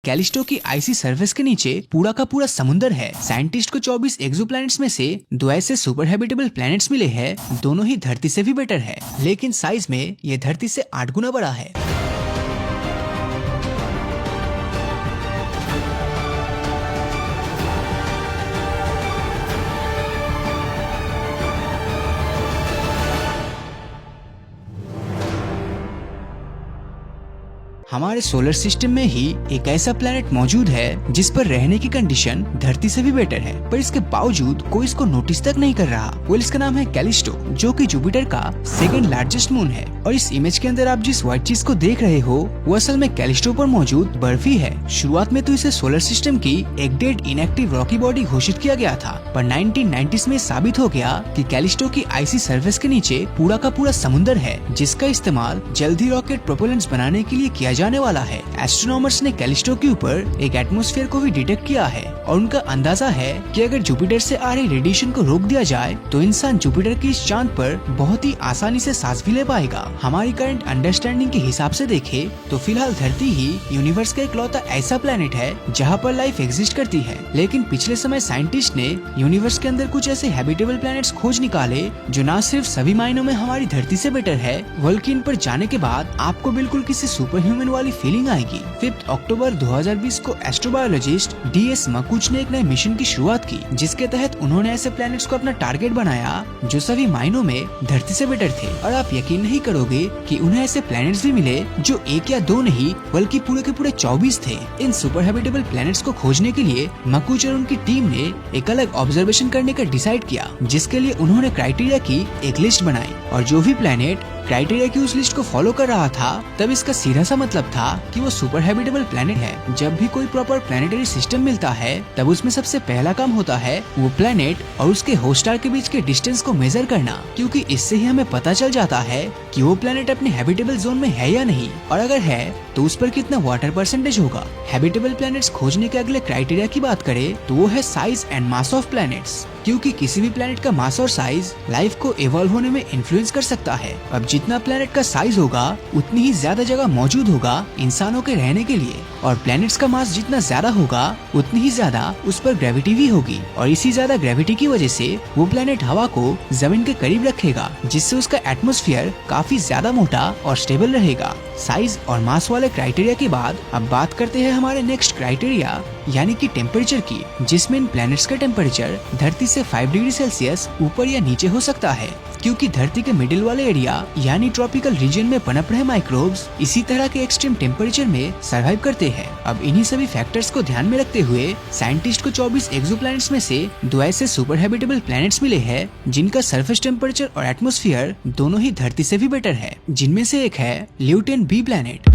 Callisto की आइसी surface के नीचे पूरा का पूरा समुंदर है। साइंटिस्ट को 24 एक्सोप्लैनेट्स में से 2 ऐसे सुपर हैबिटेबल प्लैनेट्स मिले हैं, दोनों ही धरती से भी बेटर है, लेकिन साइज में ये धरती से 8 गुना बड़ा है। हमारे सोलर सिस्टम में ही एक ऐसा प्लेनेट मौजूद है जिस पर रहने की कंडीशन धरती से भी बेटर है, पर इसके बावजूद कोई इसको नोटिस तक नहीं कर रहा। वो इसका नाम है कैलिस्टो, जो कि जुपिटर का सेकंड लार्जेस्ट मून है। और इस इमेज के अंदर आप जिस व्हाइट चीज को देख रहे हो वो असल में कैलिस्टो पर मौजूद बर्फ ही है। शुरुआत में तो इसे सोलर सिस्टम की एक डेड इनएक्टिव रॉकी बॉडी घोषित किया गया था, पर 1990s में साबित हो गया कि कैलिस्टो की आइसी सरफेस के नीचे पूरा का पूरा समुंदर है, जिसका इस्तेमाल जल्द ही रॉकेट प्रोपेलेंट्स बनाने के लिए किया जाने वाला है। एस्ट्रोनॉमर्स ने कैलिस्टो के ऊपर एक एटमॉस्फेयर को भी डिटेक्ट किया है और उनका अंदाजा है कि अगर जुपिटर से आ रही रेडिएशन को रोक दिया जाए तो इंसान जुपिटर के इस चांद पर बहुत ही आसानी से सांस भी ले पाएगा। हमारी करंट अंडरस्टैंडिंग के हिसाब से देखें तो फिलहाल धरती ही यूनिवर्स का इकलौता ऐसा प्लेनेट है जहाँ पर लाइफ एग्जिस्ट करती है, लेकिन पिछले समय साइंटिस्ट ने यूनिवर्स के अंदर कुछ ऐसे हैबिटेबल प्लैनेट्स खोज निकाले जो न सिर्फ सभी मायनों में हमारी धरती से बेटर है, बल्कि इन पर जाने के बाद आपको बिल्कुल किसी सुपर ह्यूमन वाली फीलिंग आएगी। 5 अक्टूबर 2020 को एस्ट्रोबायोलॉजिस्ट DS मकुच ने एक नए मिशन की शुरुआत की, जिसके तहत उन्होंने ऐसे प्लैनेट्स को अपना टारगेट बनाया जो सभी मायनों में धरती से बेटर थे। और आप यकीन नहीं करोगे कि उन्हें ऐसे प्लैनेट्स भी मिले जो 1 या 2 नहीं बल्कि पूरे के पूरे 24 थे। इन सुपर हैबिटेबल प्लैनेट्स को खोजने के लिए मकुच और उनकी टीम ने एक अलग ऑब्जर्वेशन करने का डिसाइड किया, जिसके लिए उन्होंने क्राइटेरिया की एक लिस्ट बनाई। और जो भी प्लैनेट क्राइटेरिया की उस लिस्ट को फॉलो कर रहा था, तब इसका सीधा सा मतलब था कि वो सुपर हैबिटेबल प्लेनेट है। जब भी कोई प्रॉपर प्लेनेटरी सिस्टम मिलता है तब उसमें सबसे पहला काम होता है वो प्लेनेट और उसके होस्ट स्टार के बीच के डिस्टेंस को मेजर करना, क्योंकि इससे ही हमें पता चल जाता है कि वो प्लेनेट अपने हैबिटेबल जोन में है या नहीं, और अगर है तो उस पर कितना वाटर परसेंटेज होगा। हैबिटेबल प्लैनेट्स खोजने के अगले क्राइटेरिया की बात करें तो वो है size and mass of planets, क्योंकि किसी भी प्लैनेट का मास और साइज लाइफ को इवॉल्व होने में इन्फ्लुएंस कर सकता है। अब जितना प्लैनेट का साइज होगा उतनी ही ज्यादा जगह मौजूद होगा इंसानों के रहने के लिए, और प्लैनेट्स का मास जितना ज्यादा होगा उतनी ही ज्यादा उस पर ग्रेविटी भी होगी, और इसी ज्यादा ग्रेविटी की वजह से वो प्लैनेट हवा को जमीन के करीब रखेगा, जिससे उसका एटमॉस्फेयर काफी ज्यादा मोटा और स्टेबल रहेगा। साइज और मास वाले क्राइटेरिया के बाद अब बात करते हैं हमारे नेक्स्ट क्राइटेरिया यानी कि टेम्परेचर की, जिसमें इन प्लैनेट्स का टेम्परेचर धरती से 5 डिग्री सेल्सियस ऊपर या नीचे हो सकता है, क्योंकि धरती के मिडिल वाले एरिया यानी ट्रॉपिकल रीजन में पनप रहे माइक्रोब्स इसी तरह के एक्सट्रीम टेम्परेचर में सरवाइव करते हैं। अब इन्हीं सभी फैक्टर्स को ध्यान में रखते हुए साइंटिस्ट को 24 एक्सोप्लैनेट्स में से 2 ऐसे सुपर हैबिटेबल प्लैनेट्स मिले हैं जिनका सरफेस टेम्परेचर और एटमॉस्फेयर दोनों ही धरती से भी बेटर है, जिनमें से एक है ल्यूटेन B प्लैनेट।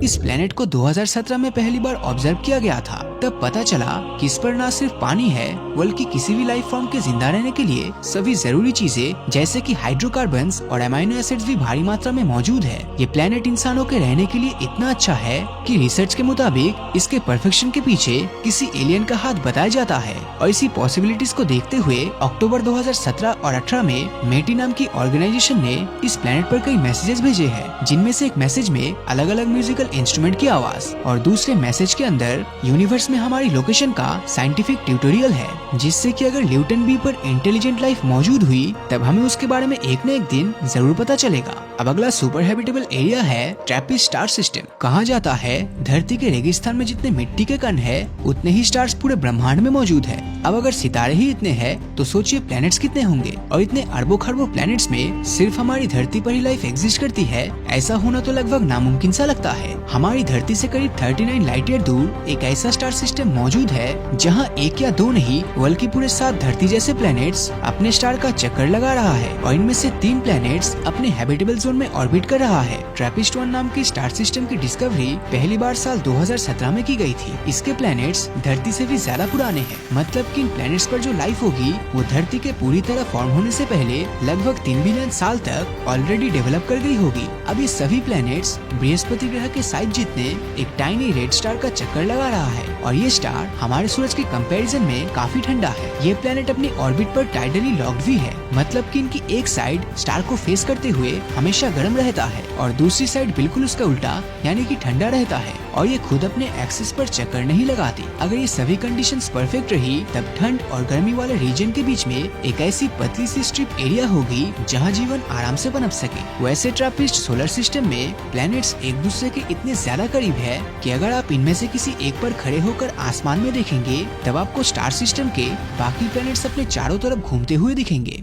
इस प्लेनेट को 2017 में पहली बार ऑब्जर्व किया गया था। तब पता चला कि इस पर न सिर्फ पानी है बल्कि किसी भी लाइफ फॉर्म के जिंदा रहने के लिए सभी जरूरी चीजें जैसे कि हाइड्रोकार्बन्स और अमाइनो एसिड्स भी भारी मात्रा में मौजूद है। ये प्लेनेट इंसानों के रहने के लिए इतना अच्छा है कि रिसर्च के मुताबिक इसके परफेक्शन के पीछे किसी एलियन का हाथ बताया जाता है। और इसी पॉसिबिलिटीज को देखते हुए अक्टूबर 2017 और 18 में मेटी नाम की ऑर्गेनाइजेशन ने इस प्लेनेट पर कई मैसेजेस भेजे हैं, जिनमें से एक मैसेज में अलग अलग म्यूजिकल इंस्ट्रूमेंट की आवाज और दूसरे मैसेज के अंदर यूनिवर्स में हमारी लोकेशन का साइंटिफिक ट्यूटोरियल है, जिससे कि अगर ल्यूटेन B पर इंटेलिजेंट लाइफ मौजूद हुई तब हमें उसके बारे में एक न एक दिन जरूर पता चलेगा। अब अगला सुपर हैबिटेबल एरिया है ट्रैपिस्ट स्टार सिस्टम। कहा जाता है धरती के रेगिस्तान में जितने मिट्टी के कण है उतने ही स्टार्स पूरे ब्रह्मांड में मौजूद है। अब अगर सितारे ही इतने हैं तो सोचिए प्लैनेट्स कितने होंगे, और इतने अरबों खरबों प्लैनेट्स में सिर्फ हमारी धरती पर ही लाइफ एग्जिस्ट करती है, ऐसा होना तो लगभग नामुमकिन सा लगता है। हमारी धरती से करीब 39 लाइट ईयर दूर एक ऐसा स्टार सिस्टम मौजूद है जहां 1 या 2 नहीं बल्कि पूरे 7 धरती जैसे प्लैनेट्स अपने स्टार का चक्कर लगा रहा है, और इनमें से 3 प्लैनेट्स अपने हैबिटेबल जोन में ऑर्बिट कर रहा है। ट्रैपिस्ट 1 नाम की स्टार सिस्टम की डिस्कवरी पहली बार साल 2017 में की गई थी। इसके प्लैनेट्स धरती से भी ज्यादा पुराने हैं, मतलब कि इन प्लैनेट्स पर जो लाइफ होगी वो धरती के पूरी तरह फॉर्म होने से पहले लगभग 3 बिलियन साल तक ऑलरेडी डेवलप कर गई होगी। अब ये सभी प्लैनेट्स बृहस्पति ग्रह के साइज जितने एक टाइनी रेड स्टार का चक्कर लगा रहा है, और ये स्टार हमारे सूरज के कंपैरिजन में काफी ठंडा है। ये प्लेनेट अपनी ऑर्बिट पर टाइडली लॉक्ड भी है, मतलब कि इनकी एक साइड स्टार को फेस करते हुए हमेशा गर्म रहता है और दूसरी साइड बिल्कुल उसका उल्टा यानी कि ठंडा रहता है और ये खुद अपने एक्सिस पर चक्कर नहीं लगाती। अगर ये सभी कंडीशंस परफेक्ट रही तब ठंड और गर्मी वाले रीजन के बीच में एक ऐसी पतली सी स्ट्रिप एरिया होगी जहाँ जीवन आराम से पनप सके। वैसे ट्रैपिस्ट सोलर सिस्टम में प्लैनेट्स एक दूसरे के इतने ज्यादा करीब है कि अगर आप इनमें से किसी एक पर खड़े होकर आसमान में देखेंगे तब आपको स्टार सिस्टम के बाकी प्लैनेट्स अपने चारों तरफ घूमते हुए दिखेंगे।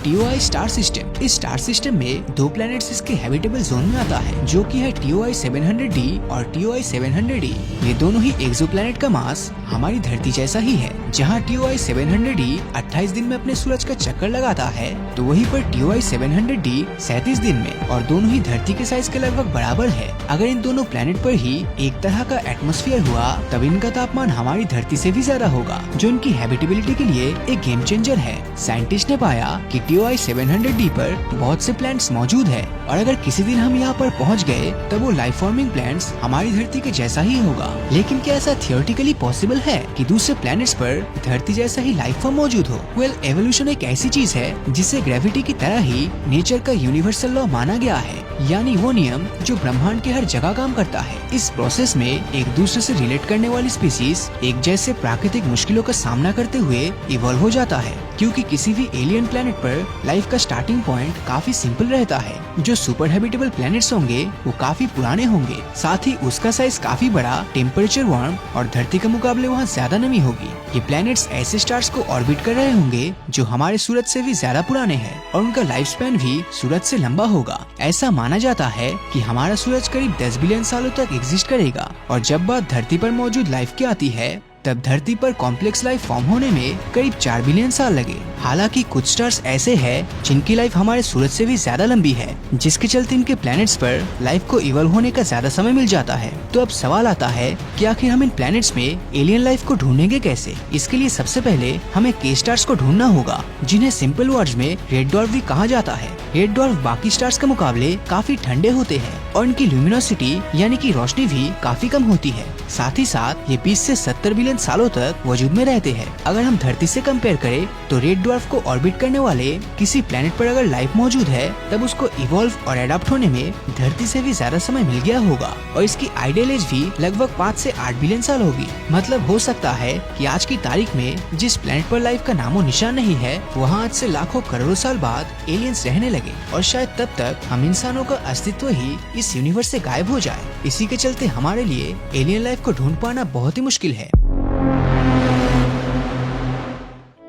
TOI star system. इस स्टार सिस्टम में दो प्लैनेट्स इसके हैबिटेबल जोन में आता है जो कि है TOI 700d और TOI 700e। ये दोनों ही एक्सोप्लैनेट का मास हमारी धरती जैसा ही है। जहाँ TOI 700d 28 दिन में अपने सूरज का चक्कर लगाता है तो वहीं पर TOI 700d 37 दिन में, और दोनों ही धरती के साइज के लगभग बराबर है। अगर इन दोनों प्लैनेट पर ही एक तरह का एटमॉस्फेयर हुआ तब इनका तापमान हमारी धरती से भी ज्यादा होगा, जो इनकी हैबिटेबिलिटी के लिए एक गेम चेंजर है। साइंटिस्ट ने पाया कि TOI 700d पर बहुत से प्लैनेट्स मौजूद है और अगर किसी दिन हम यहाँ पर पहुँच गए तब वो लाइफ फॉर्मिंग प्लैनेट्स हमारी धरती के जैसा ही होगा। लेकिन क्या ऐसा थियोरेटिकली पॉसिबल है कि दूसरे प्लैनेट्स पर धरती जैसा ही लाइफ फॉर्म मौजूद हो? वेल, एवोल्यूशन एक ऐसी चीज है जिसे ग्रेविटी की तरह ही नेचर का यूनिवर्सल लॉ माना गया है, यानी वो नियम जो ब्रह्मांड के हर जगह काम करता है। इस प्रोसेस में एक दूसरे से रिलेट करने वाली स्पीसीज एक जैसे प्राकृतिक मुश्किलों का सामना करते हुए इवॉल्व हो जाता है, क्योंकि किसी भी एलियन प्लैनेट पर लाइफ का स्टार्टिंग पॉइंट काफी सिंपल रहता है। जो सुपर हैबिटेबल प्लैनेट्स होंगे वो काफी पुराने होंगे, साथ ही उसका साइज काफी बड़ा, टेम्परेचर वार्म और धरती के मुकाबले वहाँ ज्यादा नमी होगी। ये प्लैनेट्स ऐसे स्टार्स को ऑर्बिट कर रहे होंगे जो हमारे सूरज से भी ज्यादा पुराने हैं और उनका लाइफ स्पैन भी सूरज से लंबा होगा। ऐसा माना जाता है कि हमारा सूरज करीब 10 बिलियन सालों तक एग्जिस्ट करेगा और जब बात धरती पर मौजूद लाइफ की आती है तब धरती पर कॉम्प्लेक्स लाइफ फॉर्म होने में करीब 4 बिलियन साल लगे। हालांकि कुछ स्टार्स ऐसे हैं जिनकी लाइफ हमारे सूरज से भी ज्यादा लंबी है, जिसके चलते इनके प्लैनेट्स पर लाइफ को इवॉल्व होने का ज्यादा समय मिल जाता है। तो अब सवाल आता है कि आखिर हम इन प्लैनेट्स में एलियन लाइफ को ढूंढेंगे कैसे? इसके लिए सबसे पहले हमें के स्टार्स को ढूंढना होगा, जिन्हें सिंपल वर्ड्स में रेड डॉर्फ भी कहा जाता है। रेड डॉर्फ बाकी स्टार्स के मुकाबले काफी ठंडे होते हैं और इनकी ल्यूमिनोसिटी यानी कि रोशनी भी काफी कम होती है। साथ ही साथ ये 20 से 70 बिलियन सालों तक वजूद में रहते हैं। अगर हम धरती से कंपेयर करें तो रेड डॉर्फ को ऑर्बिट करने वाले किसी प्लैनेट पर अगर लाइफ मौजूद है तब उसको इवॉल्व और एडाप्ट होने में धरती से भी ज्यादा समय मिल गया होगा और इसकी आइडियल एज भी लगभग 5 से 8 बिलियन साल होगी। मतलब हो सकता है कि आज की तारीख में जिस प्लैनेट पर लाइफ का नामो निशान नहीं है वहाँ आज से लाखों करोड़ों साल बाद एलियंस रहने लगे और शायद तब तक हम इंसानों का अस्तित्व ही इस यूनिवर्स से गायब हो जाए। इसी के चलते हमारे लिए एलियन लाइफ को ढूंढ पाना बहुत ही मुश्किल है।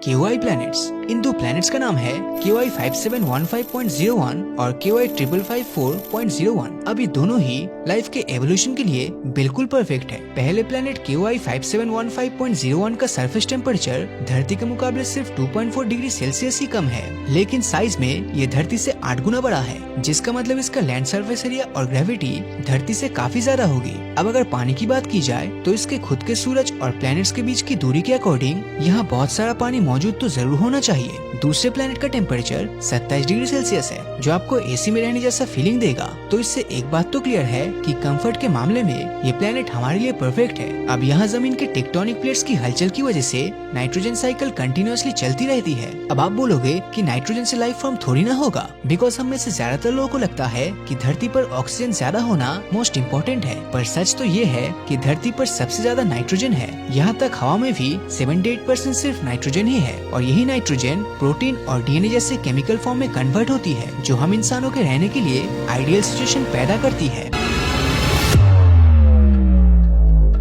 KOI planets. इन दो प्लैनेट्स का नाम है KOI 5715.01 और KOI 5554.01। अब ये दोनों ही लाइफ के एवोल्यूशन के लिए बिल्कुल परफेक्ट है। पहले प्लैनेट KOI 5715.01 का सरफेस टेम्परेचर धरती के मुकाबले सिर्फ 2.4 डिग्री सेल्सियस ही कम है, लेकिन साइज में ये धरती से 8 गुना बड़ा है, जिसका मतलब इसका लैंड सरफेस एरिया और ग्रेविटी धरती से काफी ज्यादा होगी। अब अगर पानी की बात की जाए तो इसके खुद के सूरज और प्लैनेट्स के बीच की दूरी के अकॉर्डिंग यहाँ बहुत सारा पानी मौजूद तो जरूर होना चाहिए। दूसरे प्लैनेट का टेम्परेचर 27 डिग्री सेल्सियस है, जो आपको एसी में रहने जैसा फीलिंग देगा। तो इससे एक बात तो क्लियर है कि कंफर्ट के मामले में ये प्लैनेट हमारे लिए परफेक्ट है। अब यहाँ जमीन के टेक्टोनिक प्लेट्स की हलचल की वजह से नाइट्रोजन साइकिल कंटिन्यूअसली चलती रहती है। अब आप बोलोगे कि नाइट्रोजन से लाइफ फॉर्म थोड़ी ना होगा, बिकॉज हम में से ज्यादातर लोगों को लगता है कि धरती पर ऑक्सीजन ज्यादा होना मोस्ट इम्पोर्टेंट है, पर सच तो ये है कि धरती पर सबसे ज्यादा नाइट्रोजन है। यहाँ तक हवा में भी 78% सिर्फ नाइट्रोजन ही है और यही नाइट्रोजन प्रोटीन और डीएनए जैसे केमिकल फॉर्म में कन्वर्ट होती है, जो हम इंसानों के रहने के लिए आइडियल सिचुएशन पैदा करती है।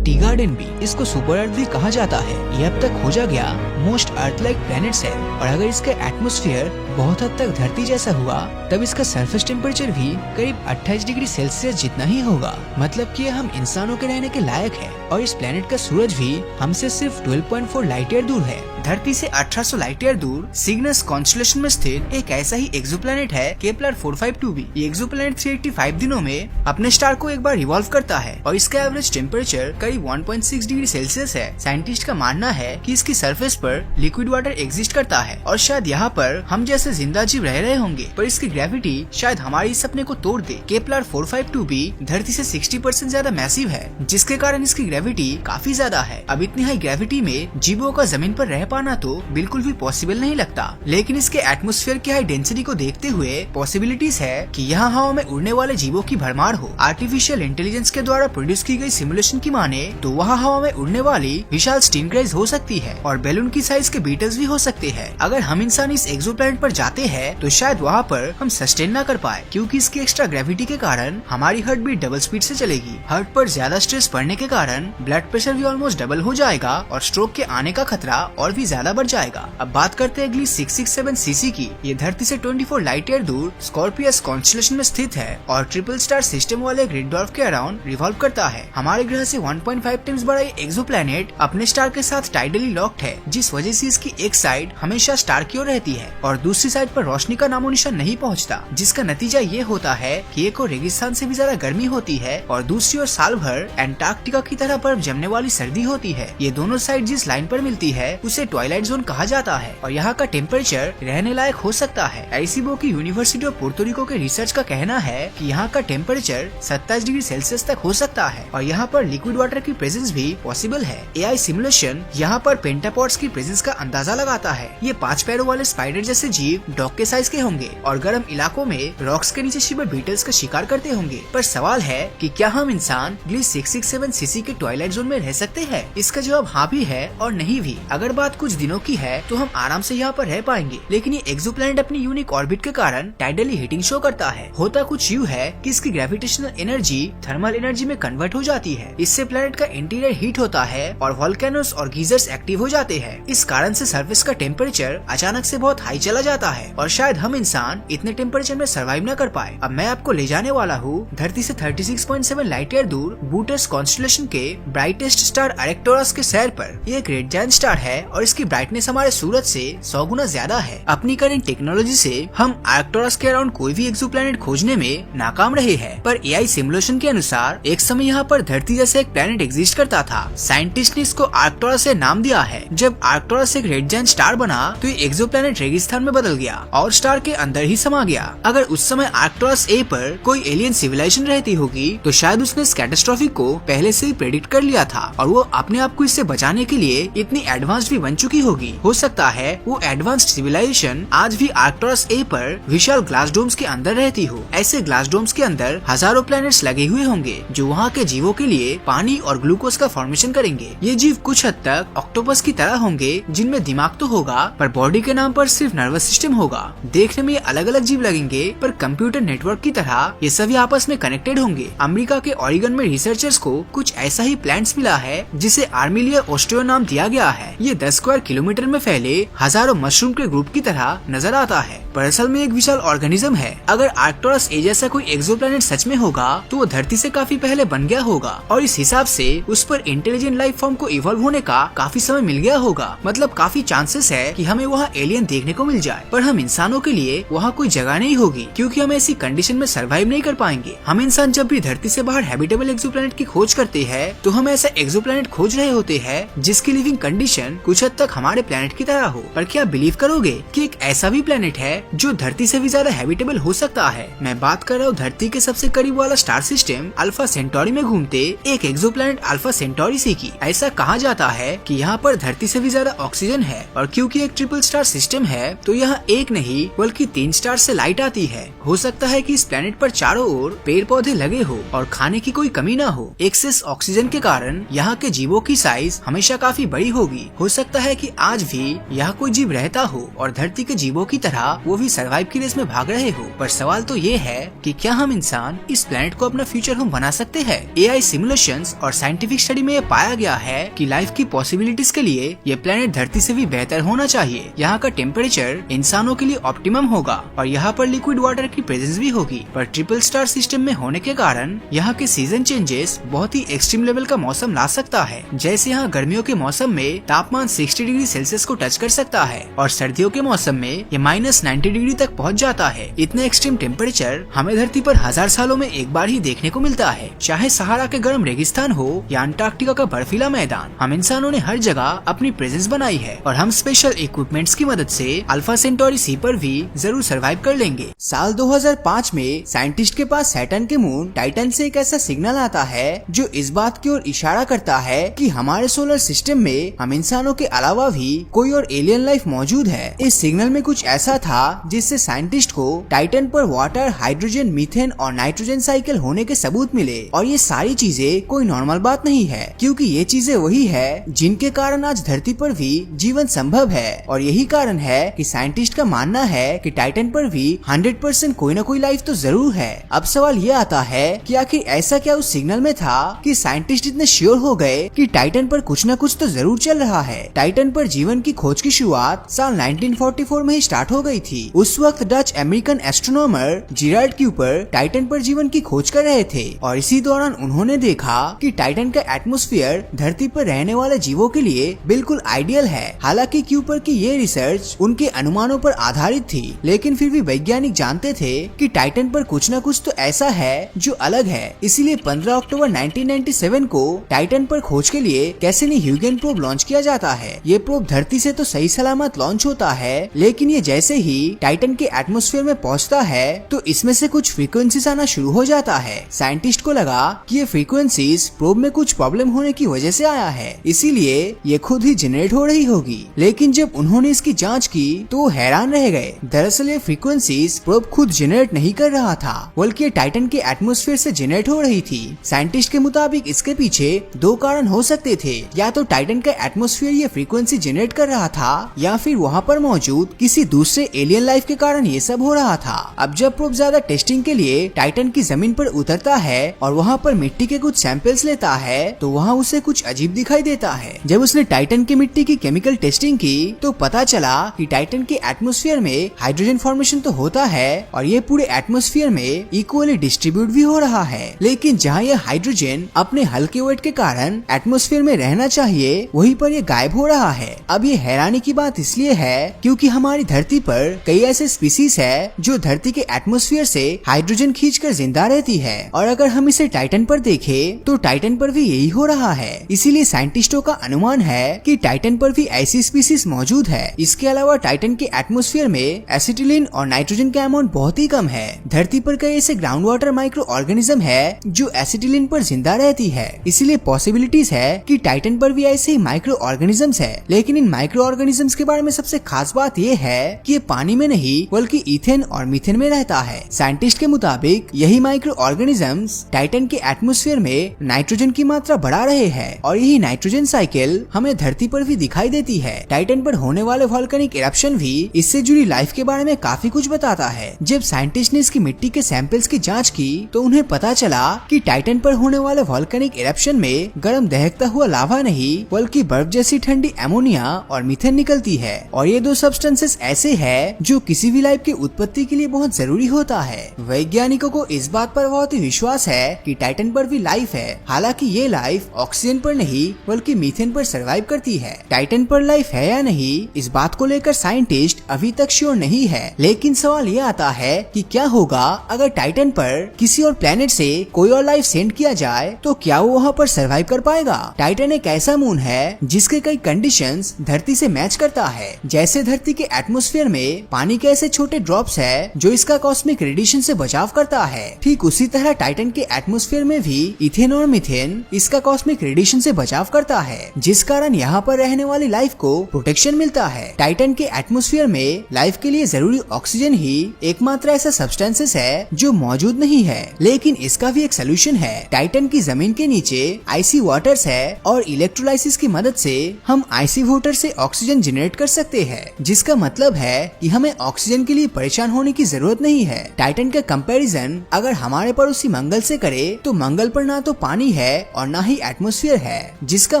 टी गार्डन भी, इसको सुपर अर्थ भी कहा जाता है। ये अब तक खोजा गया मोस्ट अर्थ लाइक प्लैनेट्स है और अगर इसका एटमॉस्फेयर बहुत हद तक धरती जैसा हुआ तब इसका सरफेस टेम्परेचर भी करीब 28 डिग्री सेल्सियस जितना ही होगा। मतलब कि हम इंसानों के रहने के लायक है और इस प्लैनेट का सूरज भी हमसे सिर्फ 12.4 लाइट ईयर दूर है। धरती से 1800 लाइट ईयर दूर सिग्नस कॉन्स्टेलेशन में स्थित एक ऐसा ही एक्सोप्लैनेट है केपलर 452b। ये एक्सोप्लैनेट 385 दिनों में अपने स्टार को एक बार रिवॉल्व करता है और इसका एवरेज टेम्परेचर करीब 1.6 डिग्री सेल्सियस है। साइंटिस्ट का मानना है कि इसकी सरफेस पर लिक्विड वाटर एग्जिस्ट करता है और शायद यहाँ पर हम जैसा से जिंदा जीव रह रहे होंगे, पर इसकी ग्रेविटी शायद हमारे इस सपने को तोड़ दे। केपलर 452b धरती से 60% ज्यादा मैसिव है, जिसके कारण इसकी ग्रेविटी काफी ज्यादा है। अब इतनी हाई ग्रेविटी में जीवों का जमीन पर रह पाना तो बिल्कुल भी पॉसिबल नहीं लगता, लेकिन इसके एटमॉस्फेयर की हाई डेंसिटी को देखते हुए पॉसिबिलिटीज है कि यहाँ हवा में उड़ने वाले जीवों की भरमार हो। आर्टिफिशियल इंटेलिजेंस के द्वारा प्रोड्यूस की गई सिमुलेशन की माने तो वहाँ हवा में उड़ने वाली विशाल स्टिंग्रेज हो सकती है और बैलून की साइज के बीटल्स भी हो सकते हैं। अगर हम इंसान इस एक्सोप्लैनेट पर जाते हैं तो शायद वहाँ पर हम सस्टेन न कर पाए, क्योंकि इसकी एक्स्ट्रा ग्रेविटी के कारण हमारी हार्ट बीट डबल स्पीड से चलेगी। हार्ट पर ज्यादा स्ट्रेस पड़ने के कारण ब्लड प्रेशर भी ऑलमोस्ट डबल हो जाएगा और स्ट्रोक के आने का खतरा और भी ज्यादा बढ़ जाएगा। अब बात करते हैं अगली 667 सीसी की। ये धरती से 24 लाइट ईयर दूर स्कॉर्पियस कॉन्स्टेलेशन में स्थित है और ट्रिपल स्टार सिस्टम वाले रेड ड्वार्फ के अराउंड रिवॉल्व करता है। हमारे ग्रह से 1.5 टाइम्स बड़ा ये एक्सोप्लैनेट अपने स्टार के साथ टाइडली लॉक्ड है, जिस वजह से इसकी एक साइड हमेशा स्टार की ओर रहती है और दूसरी साइड पर रोशनी का नामो निशान नहीं पहुंचता, जिसका नतीजा ये होता है कि एक और रेगिस्तान से भी ज्यादा गर्मी होती है और दूसरी ओर साल भर एंटार्क्टिका की तरह बर्फ जमने वाली सर्दी होती है। ये दोनों साइड जिस लाइन पर मिलती है उसे ट्वाइलाइट जोन कहा जाता है और यहाँ का टेम्परेचर रहने लायक हो सकता है। एरिसीबो की यूनिवर्सिटी ऑफ पोर्टो रिको के रिसर्च का कहना है कि यहाँ का टेम्परेचर 27 डिग्री सेल्सियस तक हो सकता है और यहाँ पर लिक्विड वाटर की प्रेजेंस भी पॉसिबल है। एआई सिमुलेशन यहाँ पर पेंटापॉड्स की प्रेजेंस का अंदाजा लगाता है। ये 5 पैरों वाले स्पाइडर जैसे जीव डॉग के साइज के होंगे और गर्म इलाकों में रॉक्स के नीचे छिपे बीटल्स का शिकार करते होंगे। पर सवाल है कि क्या हम इंसान ग्लिस 667 सीसी के ट्वाइलाइट जोन में रह सकते हैं? इसका जवाब हाँ भी है और नहीं भी। अगर बात कुछ दिनों की है तो हम आराम से यहाँ पर रह पाएंगे, लेकिन ये एक्सोप्लैनेट अपनी यूनिक ऑर्बिट के कारण टाइडली हीटिंग शो करता है। होता कुछ यूँ है कि इसकी ग्रेविटेशनल एनर्जी थर्मल एनर्जी में कन्वर्ट हो जाती है। इससे प्लेनेट का इंटीरियर हीट होता है और वोल्केनोस और गीजर्स एक्टिव हो जाते हैं। इस कारण से सरफेस का टेम्परेचर अचानक से बहुत हाई चला जाता है और शायद हम इंसान इतने टेम्परेचर में सर्वाइव न कर पाए। अब मैं आपको ले जाने वाला हूँ धरती से 36.7 लाइट ईयर दूर बूटस कॉन्स्टेलेशन के ब्राइटेस्ट स्टार आर्क्टुरस के सैर पर। ये एक रेड जायंट स्टार है और इसकी ब्राइटनेस हमारे सूरज से 100 गुना ज्यादा है। अपनी करंट टेक्नोलॉजी से हम आर्क्टुरस के अराउंड कोई भी एक्सोप्लैनेट खोजने में नाकाम रहे हैं, पर एआई सिमुलेशन के अनुसार एक समय यहाँ पर धरती जैसे एक प्लेनेट एग्जिस्ट करता था। साइंटिस्ट ने इसको आर्क्टुरस से नाम दिया है। जब आर्क्टुरस एक रेड जायंट स्टार बना तो ये एक्सोप्लैनेट रेगिस्तान में बदल गया और स्टार के अंदर ही समा गया। अगर उस समय आर्क्टुरस ए पर कोई एलियन सिविलाइजेशन रहती होगी तो शायद उसने इस कैटास्ट्रॉफी को पहले से ही प्रेडिक्ट कर लिया था और वो अपने आप को इससे बचाने के लिए इतनी एडवांस्ड भी बन चुकी होगी। हो सकता है वो एडवांस्ड सिविलाइजेशन आज भी आर्क्टुरस ए पर विशाल ग्लास डोम्स के अंदर रहती हो। ऐसे ग्लास डोम्स के अंदर हजारों प्लैनेट्स लगे हुए होंगे जो वहाँ के जीवों के लिए पानी और ग्लूकोज का फॉर्मेशन करेंगे। ये जीव कुछ हद तक ऑक्टोपस की तरह होंगे, जिनमें दिमाग तो होगा पर बॉडी के नाम पर सिर्फ नर्वस सिस्टम होगा। देखने में अलग अलग जीव लगेंगे पर कंप्यूटर नेटवर्क की तरह ये सभी आपस में कनेक्टेड होंगे। अमेरिका के ओरिगन में रिसर्चर्स को कुछ ऐसा ही प्लांट्स मिला है जिसे आर्मिलिया ओस्टियो नाम दिया गया है। ये 10 स्क्वायर किलोमीटर में फैले हजारों मशरूम के ग्रुप की तरह नजर आता है, पर असल में एक विशाल ऑर्गेनिज्म है। अगर आर्क्टुरस ए जैसा कोई एक्सोप्लैनेट सच में होगा तो वो धरती से काफी पहले बन गया होगा और इस हिसाब से उस पर इंटेलिजेंट लाइफ फॉर्म को इवॉल्व होने का काफी समय मिल गया होगा। मतलब काफी चांसेस है कि हमें वहाँ एलियन देखने को मिल जाए, पर हम इंसानों के लिए वहाँ कोई जगह नहीं होगी क्योंकि हम ऐसी कंडीशन में सर्वाइव नहीं कर पाएंगे। हम इंसान जब भी धरती से बाहर हैबिटेबल एक्सोप्लैनेट की खोज करते हैं तो हम ऐसा एक्सोप्लैनेट खोज रहे होते हैं जिसकी लिविंग कंडीशन कुछ हद तक हमारे प्लेनेट की तरह हो। पर क्या बिलीव करोगे कि एक ऐसा भी प्लेनेट है जो धरती से भी ज्यादा हैबिटेबल हो सकता है? मैं बात कर रहा हूँ धरती के सबसे करीब वाला स्टार सिस्टम अल्फा सेंटोरी में घूमते एक एक्सोप्लैनेट अल्फा सेंटोरी सी की। ऐसा कहा जाता है कि यहाँ पर धरती से भी ज्यादा ऑक्सीजन है और क्योंकि एक ट्रिपल स्टार सिस्टम है तो यहाँ एक नहीं बल्कि 3 स्टार से लाइट आती है। हो सकता है कि इस प्लेनेट पर चारों ओर पेड़ पौधे लगे हो और खाने की कोई कमी ना हो। एक्सेस ऑक्सीजन के कारण यहाँ के जीवों की साइज हमेशा काफी बड़ी होगी। हो सकता है कि आज भी यहाँ कोई जीव रहता हो और धरती के जीवों की तरह वो भी सर्वाइव की रेस में भाग रहे हो। पर सवाल तो ये है कि क्या हम इंसान इस प्लेनेट को अपना फ्यूचर होम बना सकते हैं? एआई सिमुलेशंस और साइंटिफिक स्टडी में पाया गया है कि लाइफ की पॉसिबिलिटीज के लिए ये प्लेनेट धरती से भी बेहतर होना चाहिए। यहाँ का टेम्परेचर इंसानों के लिए ऑप्टिमम होगा और यहाँ पर लिक्विड वाटर की प्रेजेंस भी होगी। पर ट्रिपल स्टार सिस्टम में होने के कारण यहाँ के सीजन चेंजेस बहुत ही एक्सट्रीम लेवल का मौसम ला सकता है। जैसे यहाँ गर्मियों के मौसम में तापमान 60 डिग्री सेल्सियस को टच कर सकता है और सर्दियों के मौसम में ये -90 90 डिग्री तक पहुंच जाता है। इतना एक्सट्रीम टेम्परेचर हमें धरती पर 1000 सालों में एक बार ही देखने को मिलता है। चाहे सहारा के गर्म रेगिस्तान हो या अंटार्कटिका का बर्फीला मैदान, हम इंसानों ने हर जगह अपनी प्रेजेंस बनाई है और हम स्पेशल इक्विपमेंट्स की मदद से अल्फा सेंटोरी सी पर भी जरूर सर्वाइव कर लेंगे। साल 2005 में साइंटिस्ट के पास सैटर्न के मून टाइटन से एक ऐसा सिग्नल आता है जो इस बात की ओर इशारा करता है कि हमारे सोलर सिस्टम में हम इंसानों के अलावा भी कोई और एलियन लाइफ मौजूद है। इस सिग्नल में कुछ ऐसा था जिससे साइंटिस्ट को टाइटन पर वाटर, हाइड्रोजन, मीथेन और नाइट्रोजन साइकिल होने के सबूत मिले। और ये सारी चीजें कोई नॉर्मल बात नहीं है, क्योंकि ये चीजें वही है जिनके कारण आज धरती पर भी जीवन संभव है। और यही कारण है कि साइंटिस्ट का मानना है कि टाइटन पर भी 100% कोई न कोई लाइफ तो जरूर है। अब सवाल ये आता है कि आखिर ऐसा क्या उस सिग्नल में था कि साइंटिस्ट इतने श्योर हो गए कि टाइटन पर कुछ न कुछ तो जरूर चल रहा है। टाइटन पर जीवन की खोज की शुरुआत साल 1944 में ही स्टार्ट हो गई थी। उस वक्त Dutch American astronomer Gerald Kuiper Titan पर जीवन की खोज कर रहे थे और इसी दौरान उन्होंने देखा कि टाइटन का एटमॉस्फेयर धरती पर रहने वाले जीवों के लिए बिल्कुल आइडियल है। हालांकि क्यूपर की ये रिसर्च उनके अनुमानों पर आधारित थी, लेकिन फिर भी वैज्ञानिक जानते थे कि टाइटन पर कुछ न कुछ तो ऐसा है जो अलग है। इसीलिए 15 अक्टूबर 1997 को टाइटन पर खोज के लिए कैसिनी ह्यूगेन प्रोब लॉन्च किया जाता है। ये प्रोब धरती से तो सही सलामत लॉन्च होता है, लेकिन ये जैसे ही टाइटन के एटमॉस्फेयर में पहुंचता है तो इसमें से कुछ फ्रीक्वेंसीज आना शुरू हो जाता है। साइंटिस्ट को लगा कि ये फ्रीक्वेंसीज प्रोब में कुछ प्रॉब्लम होने की वजह से आया है, इसीलिए ये खुद ही जनरेट हो रही होगी। लेकिन जब उन्होंने इसकी जांच की तो वो हैरान रह गए। दरअसल ये फ्रीक्वेंसीज प्रोब खुद जनरेट नहीं कर रहा था, बल्कि टाइटन के एटमॉस्फेयर से जनरेट हो रही थी। साइंटिस्ट के मुताबिक इसके पीछे दो कारण हो सकते थे, या तो टाइटन का एटमॉस्फेयर ये फ्रीक्वेंसी जनरेट कर रहा था, या फिर वहाँ पर मौजूद किसी दूसरे एलियन लाइफ के कारण ये सब हो रहा था। अब जब प्रोब ज्यादा टेस्टिंग के लिए टाइटन की जमीन पर उतरता है और वहाँ पर मिट्टी के कुछ सैंपल्स लेता है तो वहाँ उसे कुछ अजीब दिखाई देता है। जब उसने टाइटन की मिट्टी की केमिकल टेस्टिंग की तो पता चला कि टाइटन के एटमॉस्फेयर में हाइड्रोजन फॉर्मेशन तो होता है और ये पूरे एटमॉस्फेयर में इक्वली डिस्ट्रीब्यूट भी हो रहा है, लेकिन जहाँ ये हाइड्रोजन अपने हल्के वेट के कारण एटमॉस्फेयर में रहना चाहिए वहीं पर ये गायब हो रहा है। अब ये हैरानी की बात इसलिए है क्योंकि हमारी धरती पर कई ऐसे स्पीसीज है जो धरती के एटमॉस्फेयर से हाइड्रोजन खींचकर जिंदा रहती है, और अगर हम इसे टाइटन पर देखें तो टाइटन पर भी यही हो रहा है। इसीलिए साइंटिस्टों का अनुमान है कि टाइटन पर भी ऐसी स्पीसीज मौजूद है। इसके अलावा टाइटन के एटमॉस्फेयर में एसिटिलीन और नाइट्रोजन का अमाउंट बहुत ही कम है। धरती पर कई ऐसे ग्राउंड वाटर माइक्रो ऑर्गेनिज्म है जो एसिटिलीन पर जिंदा रहती है, इसीलिए पॉसिबिलिटीज है कि टाइटन पर भी ऐसे ही माइक्रो ऑर्गेनिजम्स है। लेकिन इन माइक्रो ऑर्गेनिजम्स के बारे में सबसे खास बात ये है कि ये पानी में नहीं बल्कि इथेन और मीथेन में रहता है। साइंटिस्ट के मुताबिक यही माइक्रो ऑर्गेनिजम्स टाइटन के एटमॉस्फेयर में नाइट्रोजन की मात्रा बढ़ा रहे हैं और यही नाइट्रोजन साइकिल हमें धरती पर भी दिखाई देती है। टाइटन पर होने वाले वोल्केनिक इरप्शन भी इससे जुड़ी लाइफ के बारे में काफी कुछ बताता है। जब साइंटिस्ट ने इसकी मिट्टी के सैंपल्स की जांच की तो उन्हें पता चला कि टाइटन पर होने वाले वोल्केनिक इरप्शन में गर्म दहकता हुआ लावा नहीं बल्कि बर्फ जैसी ठंडी अमोनिया और मीथेन निकलती है, और ये दो सब्सटेंसेस ऐसे हैं जो किसी भी लाइफ की उत्पत्ति के लिए बहुत जरूरी होता है। वैज्ञानिकों को इस बात पर बहुत ही विश्वास है कि टाइटन पर भी लाइफ है। हालांकि ये लाइफ ऑक्सीजन पर नहीं बल्कि मीथेन पर सरवाइव करती है। टाइटन पर लाइफ है या नहीं इस बात को लेकर साइंटिस्ट अभी तक श्योर नहीं है, लेकिन सवाल ये आता है कि क्या होगा अगर टाइटन पर किसी और प्लेनेट से कोई और लाइफ सेंड किया जाए तो क्या वो वहाँ पर सरवाइव कर पाएगा। टाइटन एक ऐसा मून है जिसके कई कंडीशंस धरती से मैच करता है। जैसे धरती के एटमॉस्फेयर में पानी के ऐसे छोटे ड्रॉप्स है जो इसका कॉस्मिक रेडिएशन से बचाव करता है, ठीक उसी तरह टाइटन के एटमॉस्फेयर में भी इथेन और मीथेन इसका कॉस्मिक रेडिएशन से बचाव करता है, जिस कारण यहाँ पर रहने वाली लाइफ को प्रोटेक्शन मिलता है। टाइटन के एटमॉस्फेयर में लाइफ के लिए जरूरी ऑक्सीजन ही एकमात्र ऐसा सब्सटेंसेस है जो मौजूद नहीं है, लेकिन इसका भी एक सोल्यूशन है। टाइटन की जमीन के नीचे आइसी वाटर्स है और इलेक्ट्रोलाइसिस की मदद से हम आइसी वाटर से ऑक्सीजन जनरेट कर सकते हैं, जिसका मतलब है कि हमें ऑक्सीजन के लिए परेशान होने की जरूरत नहीं है। टाइटन का कंपैरिजन अगर हमारे पड़ोसी मंगल से करे तो मंगल पर ना तो पानी है और ना ही एटमॉस्फेयर है, जिसका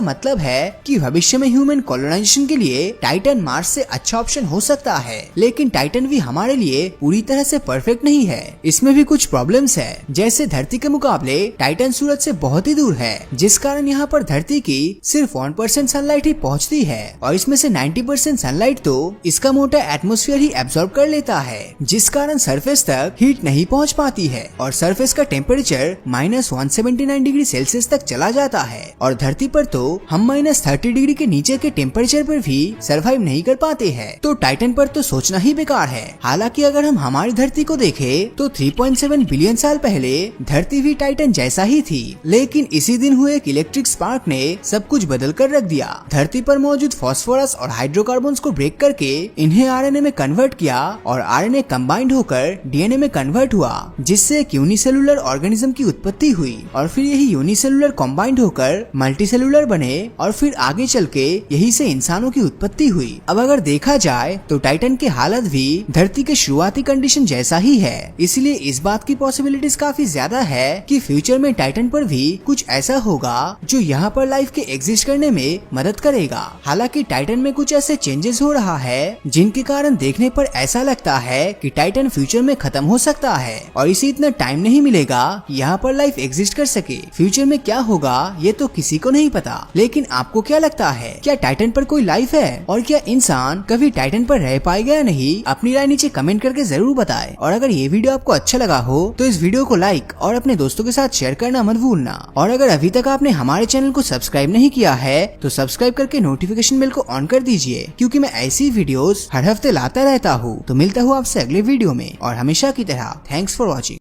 मतलब है कि भविष्य में ह्यूमन कॉलोनाइजेशन के लिए टाइटन मार्स से अच्छा ऑप्शन हो सकता है। लेकिन टाइटन भी हमारे लिए पूरी तरह से परफेक्ट नहीं है, इसमें भी कुछ प्रॉब्लम्स है। जैसे धरती के मुकाबले टाइटन सूरज से बहुत ही दूर है, जिस कारण यहाँ पर धरती की सिर्फ 1% सनलाइट ही पहुँचती है और इसमें से 90% सनलाइट तो इसका मोटा एटमॉस्फेयर ही ही एब्जॉर्ब कर लेता है, जिस कारण सरफेस तक हीट नहीं पहुंच पाती है और सरफेस का टेम्परेचर -179 डिग्री सेल्सियस तक चला जाता है। और धरती पर तो हम -30 डिग्री के नीचे के टेम्परेचर पर भी सरवाइव नहीं कर पाते हैं। तो टाइटन पर तो सोचना ही बेकार है। हालांकि अगर हम हमारी धरती को देखें तो 3.7 बिलियन साल पहले धरती भी टाइटन जैसा ही थी, लेकिन इसी दिन हुए एक इलेक्ट्रिक स्पार्क ने सब कुछ बदल कर रख दिया। धरती पर मौजूद फास्फोरस और हाइड्रोकार्बन्स को ब्रेक करके इन्हें आरएनए में कन्वर्ट किया और आरएनए कंबाइंड होकर डीएनए में कन्वर्ट हुआ, जिससे एक यूनिसेलुलर ऑर्गेनिज्म की उत्पत्ति हुई और फिर यही यूनिसेलुलर कंबाइंड होकर मल्टीसेलुलर बने और फिर आगे चल के यही से इंसानों की उत्पत्ति हुई। अब अगर देखा जाए तो टाइटन की हालत भी धरती के शुरुआती कंडीशन जैसा ही है, इसलिए इस बात की पॉसिबिलिटीज काफी ज्यादा है कि फ्यूचर में टाइटन पर भी कुछ ऐसा होगा जो यहाँ पर लाइफ के एग्जिस्ट करने में मदद करेगा। हालांकि टाइटन में कुछ ऐसे चेंजेस हो रहा है जिनके कारण देखने पर ऐसा लगता है कि टाइटन फ्यूचर में खत्म हो सकता है और इसे इतना टाइम नहीं मिलेगा कि यहाँ पर लाइफ एग्जिस्ट कर सके। फ्यूचर में क्या होगा ये तो किसी को नहीं पता, लेकिन आपको क्या लगता है, क्या टाइटन पर कोई लाइफ है और क्या इंसान कभी टाइटन पर रह पाएगा या नहीं? अपनी राय नीचे कमेंट करके जरूर बताएं। और अगर ये वीडियो आपको अच्छा लगा हो तो इस वीडियो को लाइक और अपने दोस्तों के साथ शेयर करना मत भूलना। और अगर अभी तक आपने हमारे चैनल को सब्सक्राइब नहीं किया है तो सब्सक्राइब करके नोटिफिकेशन बेल को ऑन कर दीजिए, क्योंकि मैं ऐसी वीडियोस हर हफ्ते लाता रहता हूँ। तो मिलता हूँ आपसे अगले वीडियो में और हमेशा की तरह थैंक्स फॉर वॉचिंग।